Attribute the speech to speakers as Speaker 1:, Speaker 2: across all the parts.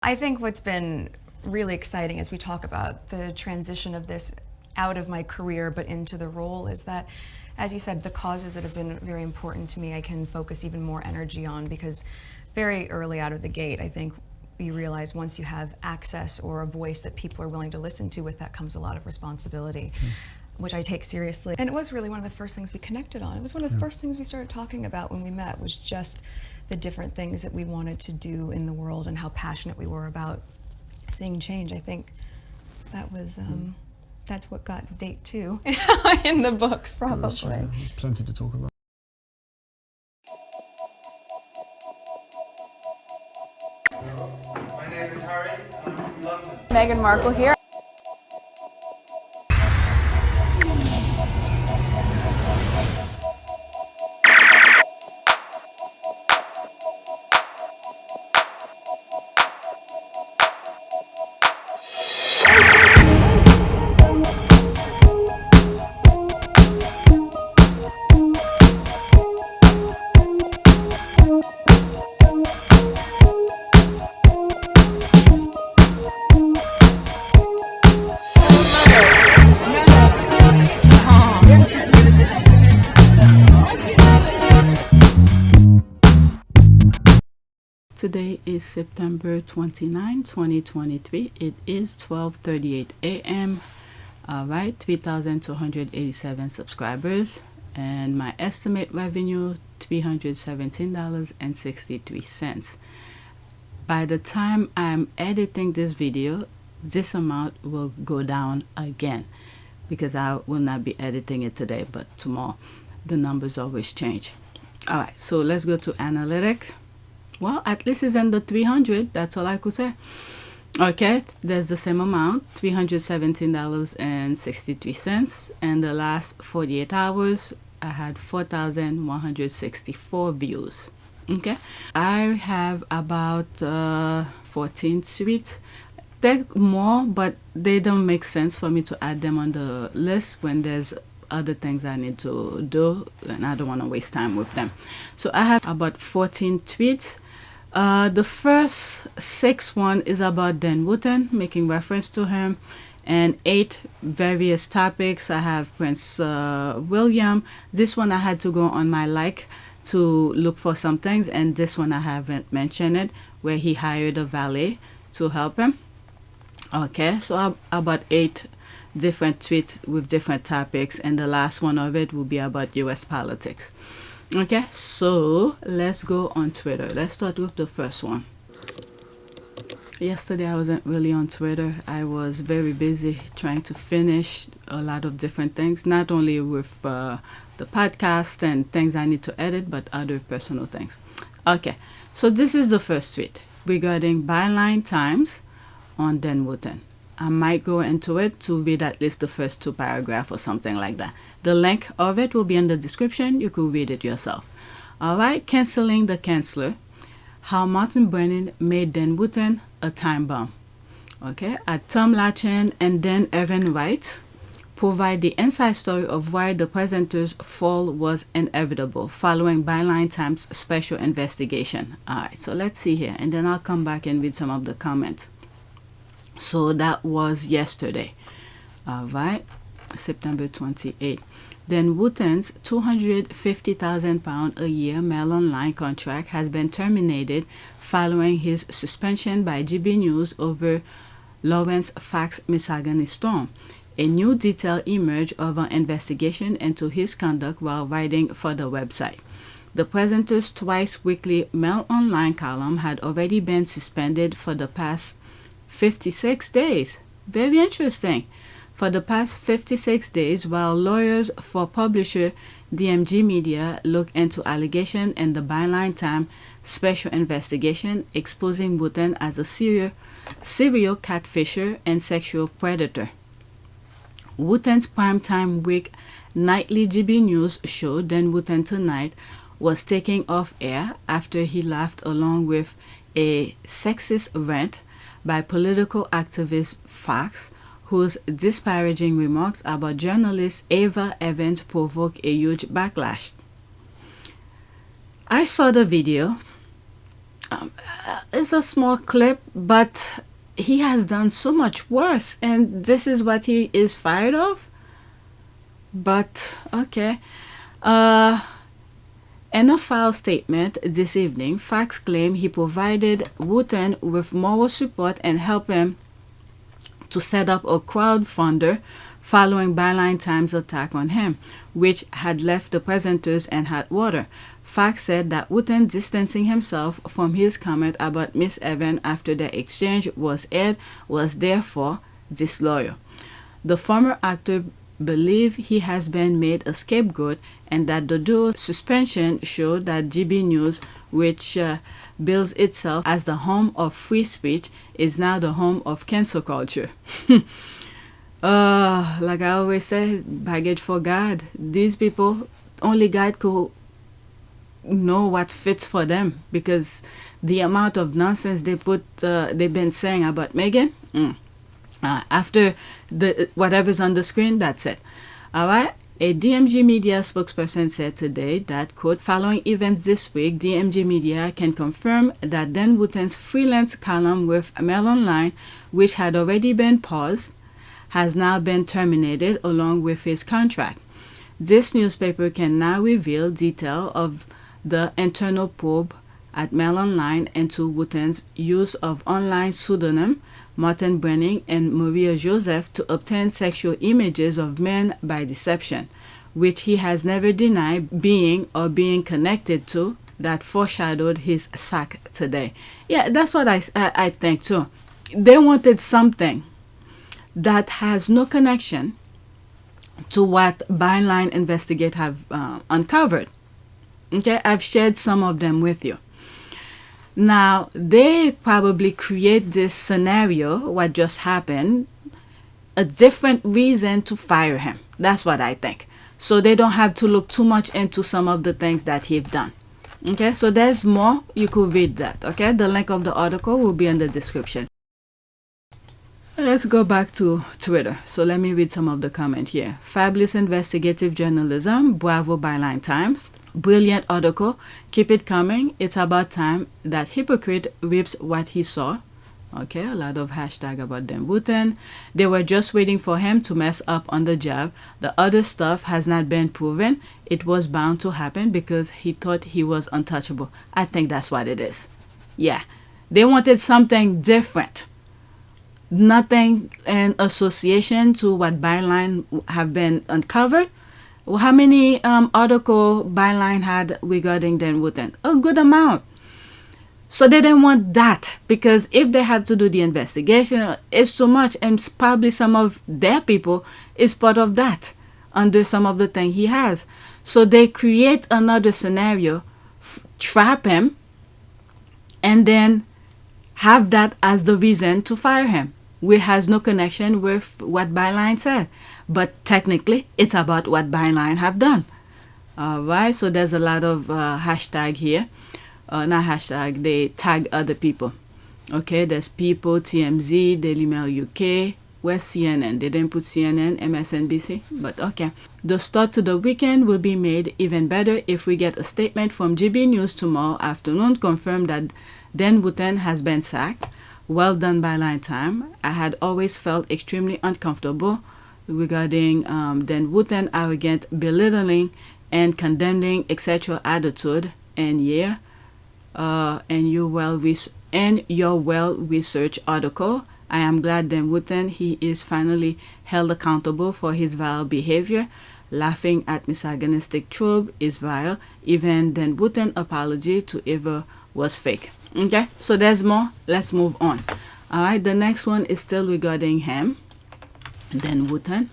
Speaker 1: I think what's been really exciting as we talk about the transition of this out of my career but into the role is that, as you said, the causes that have been very important to me I can focus even more energy on, because very early out of the gate I think you realize once you have access or a voice that people are willing to listen to, with that comes a lot of responsibility, which I take seriously. And it was really one of the first things we connected on. It was one of the first things we started talking about when we met, was just the different things that we wanted to do in the world and how passionate we were about seeing change. I think that was, that's what got date 2 in the books, probably.
Speaker 2: Plenty to talk about.
Speaker 3: My name is Harry, and I'm from London.
Speaker 1: Meghan Markle here.
Speaker 4: Today is September 29, 2023. It is 12:38 a.m. All right, 3,287 subscribers, and my estimate revenue $317.63. By the time I'm editing this video, this amount will go down again, because I will not be editing it today, but tomorrow. The numbers always change. All right, so let's go to analytic. Well, at least it's in the 300. That's all I could say. Okay, there's the same amount, $317.63. And the last 48 hours, I had 4,164 views. Okay, I have about 14 tweets. They're more, but they don't make sense for me to add them on the list when there's other things I need to do, and I don't want to waste time with them. So I have about 14 tweets. The first 6 is about Dan Wootton, making reference to him, and 8 various topics. I have Prince William. This one I had to go on my like to look for some things, and this one I haven't mentioned it, where he hired a valet to help him. Okay, so about 8 different tweets with different topics, and the last one of it will be about US politics. Okay, so let's go on Twitter. Let's start with the first one. Yesterday I wasn't really on Twitter. I was very busy trying to finish a lot of different things, not only with the podcast and things I need to edit, but other personal things. Okay, so this is the first tweet regarding byline times on Dan Wootton. I might go into it to read at least the first 2 paragraphs or something like that. The link of it will be in the description. You could read it yourself. All right, canceling the canceller. How Martin Branning made Dan Wootton a time bomb. Okay, Tom Latchen and then Evan Wright provide the inside story of why the presenter's fall was inevitable following Byline Times special investigation. All right, so let's see here, and then I'll come back and read some of the comments. So that was yesterday. All right, September 28th. Dan Wootton's £250,000 a year mail online contract has been terminated following his suspension by GB News over Lawrence Fax misogyny storm. A new detail emerged of an investigation into his conduct while writing for the website. The presenter's twice-weekly Mail Online column had already been suspended for the past 56 days. Very interesting. For the past 56 days, while lawyers for publisher DMG Media look into allegation in the Byline Time special investigation exposing Wootton as a serial catfisher and sexual predator. Wootton's primetime week nightly GB News show, Dan Wootton Tonight, was taken off air after he laughed along with a sexist rant by political activist Fax, whose disparaging remarks about journalist Ava Evans provoked a huge backlash. I saw the video. It's a small clip, but he has done so much worse, and this is what he is fired of. But okay. In a file statement this evening, Fox claimed he provided Wootton with moral support and helped him to set up a crowdfunder following Byline Times' attack on him, which had left the presenters in hot water. Fox said that Wootton distancing himself from his comment about Miss Evans after the exchange was aired was therefore disloyal. The former actor believes he has been made a scapegoat and that the duo's suspension showed that GB News, which bills itself as the home of free speech, is now the home of cancel culture. Like I always say, baggage for God. These people, only God could know what fits for them, because the amount of nonsense they've been saying about Megan. After the whatever's on the screen, that's it. All right. A DMG Media spokesperson said today that, quote, following events this week, DMG Media can confirm that Dan Wootton's freelance column with Mail Online, which had already been paused, has now been terminated along with his contract. This newspaper can now reveal detail of the internal probe at Mail Online into Wootton's use of online pseudonym Martin Branning and Maria Joseph to obtain sexual images of men by deception, which he has never denied being or being connected to, that foreshadowed his sack today. Yeah, that's what I think too. They wanted something that has no connection to what Byline Investigate have uncovered. Okay, I've shared some of them with you. Now, they probably create this scenario, what just happened, a different reason to fire him. That's what I think. So they don't have to look too much into some of the things that he's done. Okay, so there's more. You could read that. Okay, the link of the article will be in the description. Let's go back to Twitter. So let me read some of the comment here. Fabulous investigative journalism. Bravo, Byline Times. Brilliant article. Keep it coming. It's about time that hypocrite rips what he saw. Okay, a lot of hashtag about Dan Wootton. They were just waiting for him to mess up on the job. The other stuff has not been proven. It was bound to happen because he thought he was untouchable. I think that's what it is. Yeah, they wanted something different. Nothing in association to what Byline have been uncovered. How many article Byline had regarding Dan Wootton? A good amount. So they didn't want that, because if they had to do the investigation, it's too much, and probably some of their people is part of that under some of the thing he has. So they create another scenario, trap him, and then have that as the reason to fire him, which has no connection with what Byline said. But technically, it's about what Byline have done. All right, so there's a lot of hashtag here. Not hashtag, they tag other people. Okay, there's People, TMZ, Daily Mail UK. Where's CNN? They didn't put CNN, MSNBC, but okay. The start to the weekend will be made even better if we get a statement from GB News tomorrow afternoon confirm that Dan Wootton has been sacked. Well done, Byline Time. I had always felt extremely uncomfortable regarding Dan Wootton arrogant, belittling, and condemning etc. attitude, and and your well-researched article. I am glad Dan Wootton, he is finally held accountable for his vile behavior. Laughing at misogynistic trope is vile. Even Dan Wootton apology to Eva was fake. Okay, so there's more. Let's move on. All right, the next one is still regarding him, Dan Wootton.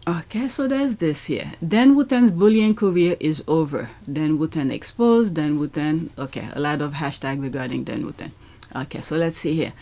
Speaker 4: Okay, so there's this here. Dan Wootton's bullying career is over. Dan Wootton exposed. Dan Wootton. Okay, a lot of hashtag regarding Dan Wootton. Okay, so let's see here.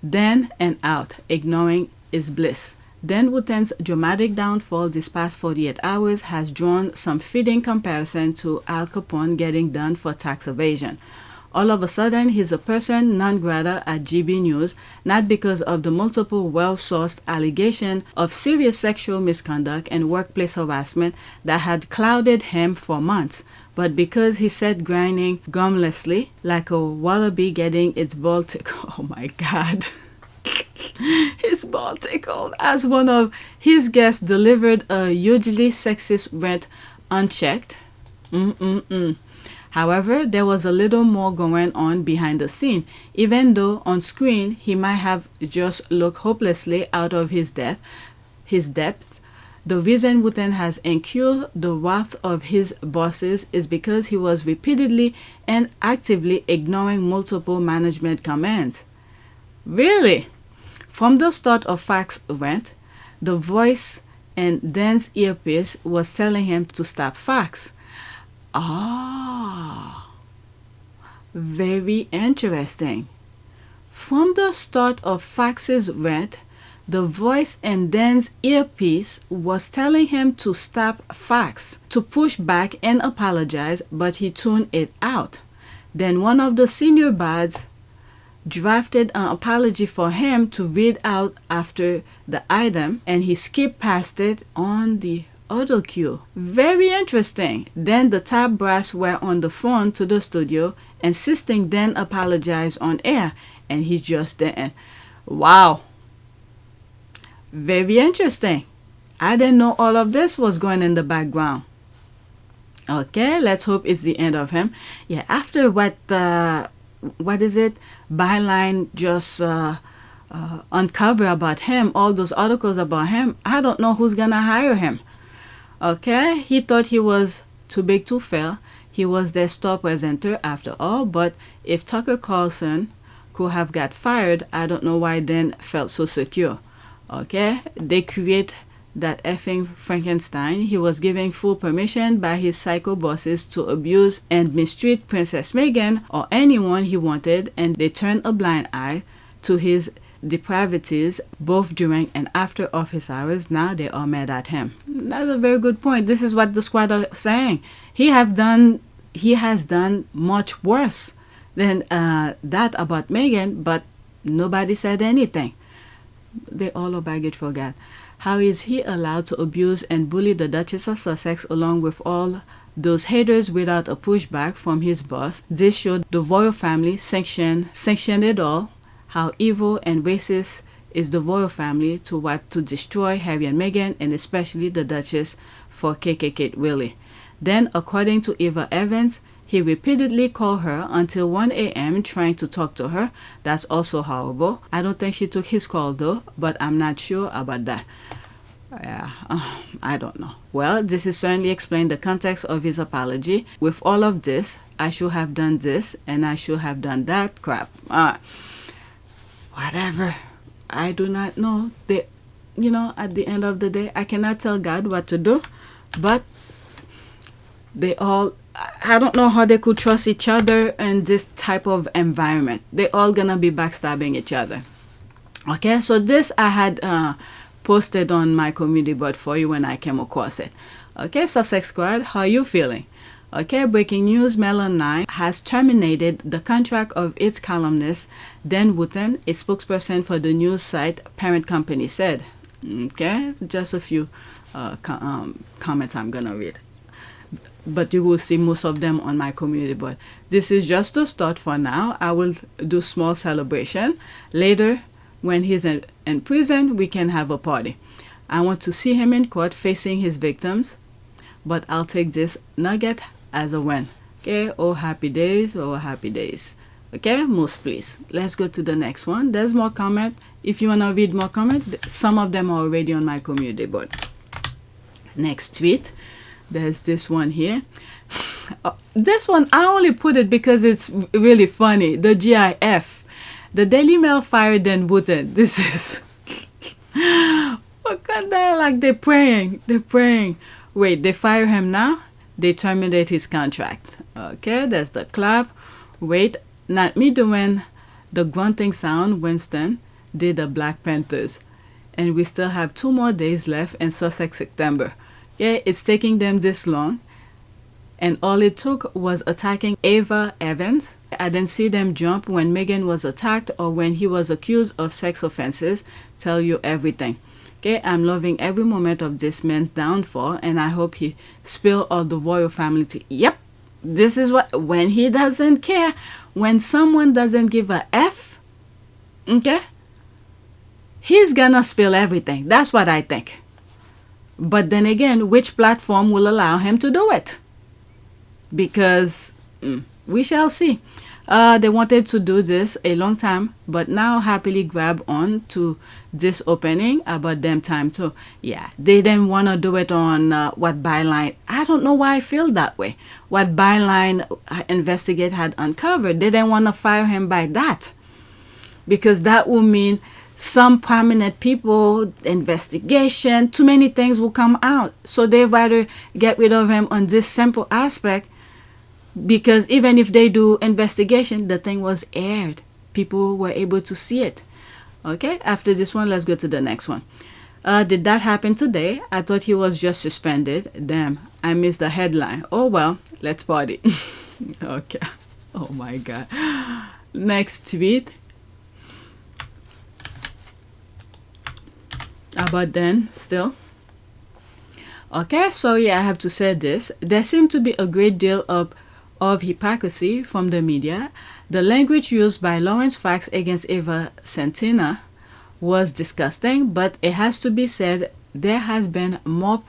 Speaker 4: Dan and out. Ignoring is bliss. Dan Wootton's dramatic downfall this past 48 hours has drawn some fitting comparison to Al Capone getting done for tax evasion. All of a sudden, he's a person non grata at GB News, not because of the multiple well-sourced allegations of serious sexual misconduct and workplace harassment that had clouded him for months, but because he said grinding gumlessly like a wallaby getting its ball tickled. Oh my God. His ball tickled as one of his guests delivered a hugely sexist rant unchecked. However, there was a little more going on behind the scene. Even though on screen he might have just looked hopelessly out of his depth, the reason Wootton has incurred the wrath of his bosses is because he was repeatedly and actively ignoring multiple management commands. Really? From the start of Facts rant, the voice in Dan's earpiece was telling him to stop Facts. Very interesting. From the start of Fax's rant, the voice in Dan's earpiece was telling him to stop Fax, to push back and apologize, but he tuned it out. Then one of the senior bards drafted an apology for him to read out after the item, and he skipped past it on the auto cue. Very interesting. Then the top brass were on the phone to the studio, insisting Dan apologize on air, and he just didn't. Wow. Very interesting. I didn't know all of this was going in the background. Okay, let's hope it's the end of him. Yeah, after what is it? Byline just uncover about him, all those articles about him, I don't know who's gonna hire him. Okay, he thought he was too big to fail. He was their star presenter after all, but if Tucker Carlson could have got fired, I don't know why Dan felt so secure. Okay, they create that effing Frankenstein. He was given full permission by his psycho bosses to abuse and mistreat Princess Meghan or anyone he wanted, and they turned a blind eye to his depravities both during and after office hours. Now they are mad at him. That's a very good point. This is what the squad are saying. He has done much worse than that about Meghan, but nobody said anything. They all are baggage for God. How is he allowed to abuse and bully the Duchess of Sussex along with all those haters without a pushback from his boss? This showed the royal family sanctioned it all. How evil and racist is the royal family to destroy Harry and Meghan, and especially the Duchess for KKK Willie. Then, according to Eva Evans, he repeatedly called her until 1 a.m. trying to talk to her. That's also horrible. I don't think she took his call though, but I'm not sure about that. I don't know. Well, this is certainly explained the context of his apology. With all of this, I should have done this and I should have done that crap. Whatever. I do not know. At the end of the day, I cannot tell God what to do, but I don't know how they could trust each other in this type of environment. They're all gonna be backstabbing each other. Okay, so this I had posted on my community board for you when I came across it. Okay, Sussexsquad, how are you feeling? Okay, breaking news, Melon 9 has terminated the contract of its columnist, Dan Wootton, a spokesperson for the news site parent company said. Okay, just a few comments I'm gonna read, but you will see most of them on my community board. This is just the start for now. I will do small celebration. Later, when he's in prison, we can have a party. I want to see him in court facing his victims, but I'll take this nugget as a win. Okay, oh happy days, oh happy days. Okay, Moose, please. Let's go to the next one. There's more comment. If you want to read more comment, some of them are already on my community board. Next tweet. There's this one here. This one, I only put it because it's really funny. The GIF. The Daily Mail fired Dan Wootton. This is... what kind of... Like, they're praying. They're praying. Wait, they fire him now? They terminate his contract. Okay, there's the clap. Wait, not me doing the grunting sound. Winston did the Black Panthers. And we still have 2 more days left in Sussex September. Yeah, it's taking them this long. and all it took was attacking Ava Evans. I didn't see them jump when Megan was attacked or when he was accused of sex offenses. Tell you everything. Okay, I'm loving every moment of this man's downfall, and I hope he spill all the royal family tea. Yep, this is what, when he doesn't care, when someone doesn't give a F, okay, he's gonna spill everything. That's what I think. But then again, which platform will allow him to do it? Because we shall see. They wanted to do this a long time, but now happily grab on to this opening about them time too. Yeah, they didn't want to do it on what Byline. I don't know why I feel that way. What Byline investigate had uncovered. They didn't want to fire him by that, because that will mean some prominent people, investigation, too many things will come out. So they rather get rid of him on this simple aspect, because even if they do investigation, the thing was aired. People were able to see it. Okay, after this one, let's go to the next one. Did that happen today? I thought he was just suspended. Damn, I missed the headline. Oh well, let's party. Okay. Oh my God. Next tweet. About then still. Okay, so yeah, I have to say this. There seemed to be a great deal of hypocrisy from the media. The language used by Lawrence Fox against Ava Santina was disgusting, but it has to be said there has been more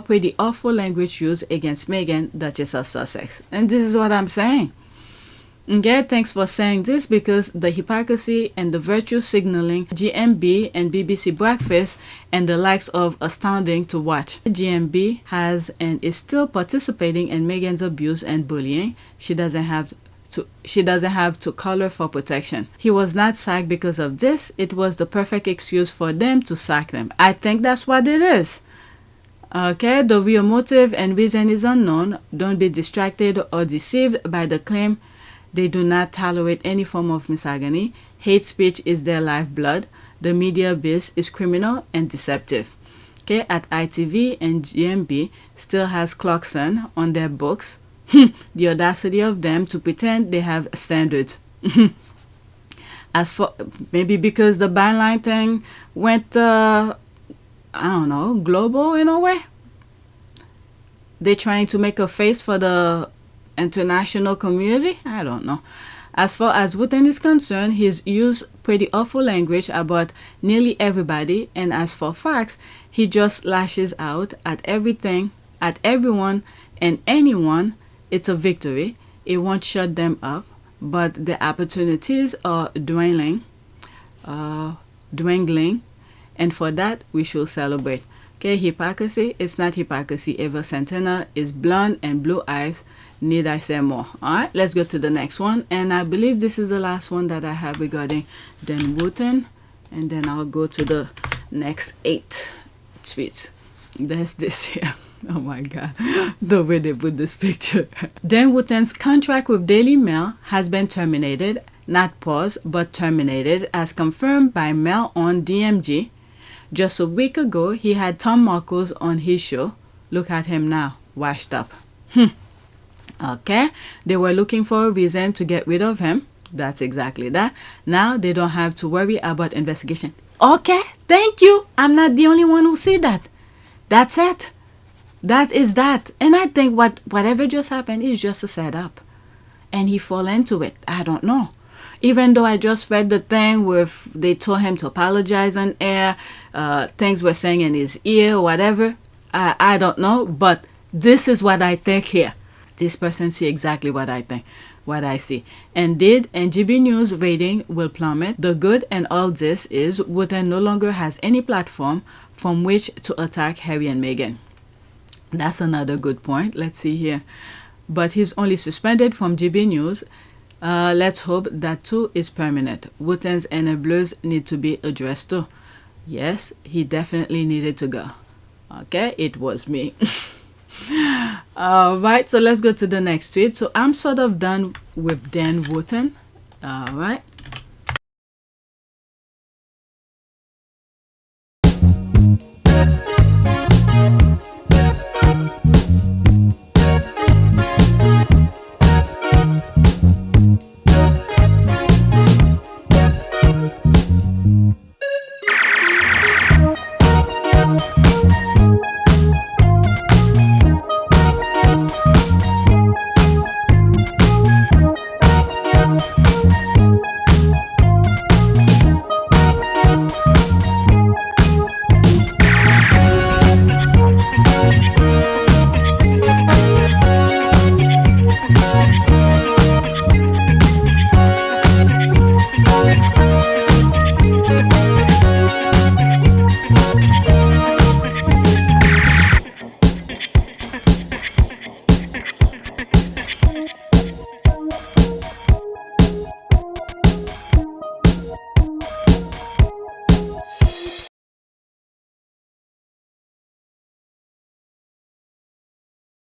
Speaker 4: pretty awful language used against Meghan, Duchess of Sussex. And this is what I'm saying. Okay, thanks for saying this, because the hypocrisy and the virtue signaling GMB and BBC Breakfast and the likes of astounding to watch. GMB has and is still participating in Meghan's abuse and bullying. She doesn't have to color for protection. He was not sacked because of this. It was the perfect excuse for them to sack them. I think that's what it is. Okay, the real motive and reason is unknown. Don't be distracted or deceived by the claim. They do not tolerate any form of misogyny. Hate speech is their lifeblood. The media biz is criminal and deceptive. Okay, at ITV and GMB still has Clarkson on their books. The audacity of them to pretend they have standards. As for maybe because the byline thing went, I don't know, global in a way. They're trying to make a face for the international community. I don't know. As far as Wootton is concerned, he's used pretty awful language about nearly everybody, and as for Fox, he just lashes out at everything, at everyone and anyone. It's a victory. It won't shut them up, but the opportunities are dwindling, and for that we should celebrate. Okay, hypocrisy, it's not hypocrisy. Ava Santina is blonde and blue eyes. Need I say more? Alright, let's go to the next one. And I believe this is the last one that I have regarding Dan Wootton. And then I'll go to the next 8 tweets. There's this here. Oh my God, the way they put this picture. Dan Wootton's contract with Daily Mail has been terminated, not paused, but terminated, as confirmed by Mail on DMG. Just a week ago, he had Tom Marcos on his show. Look at him now, washed up. Okay, they were looking for a reason to get rid of him. That's exactly that. Now they don't have to worry about investigation. Okay, thank you. I'm not the only one who see that. That's it. That is that. And I think whatever just happened is just a setup. And he fall into it. I don't know. Even though I just read the thing with they told him to apologize on air, things were saying in his ear, whatever. I don't know. But this is what I think here. This person see exactly what I think, what I see. And GB News rating will plummet. The good and all this is Wootton no longer has any platform from which to attack Harry and Meghan. That's another good point. Let's see here. But he's only suspended from GB News. Let's hope that too is permanent. Wootton's enablers need to be addressed too. Yes, he definitely needed to go. Okay, it was me. Right, so let's go to the next tweet. So I'm sort of done with Dan Wootton. All right.
Speaker 2: Bye.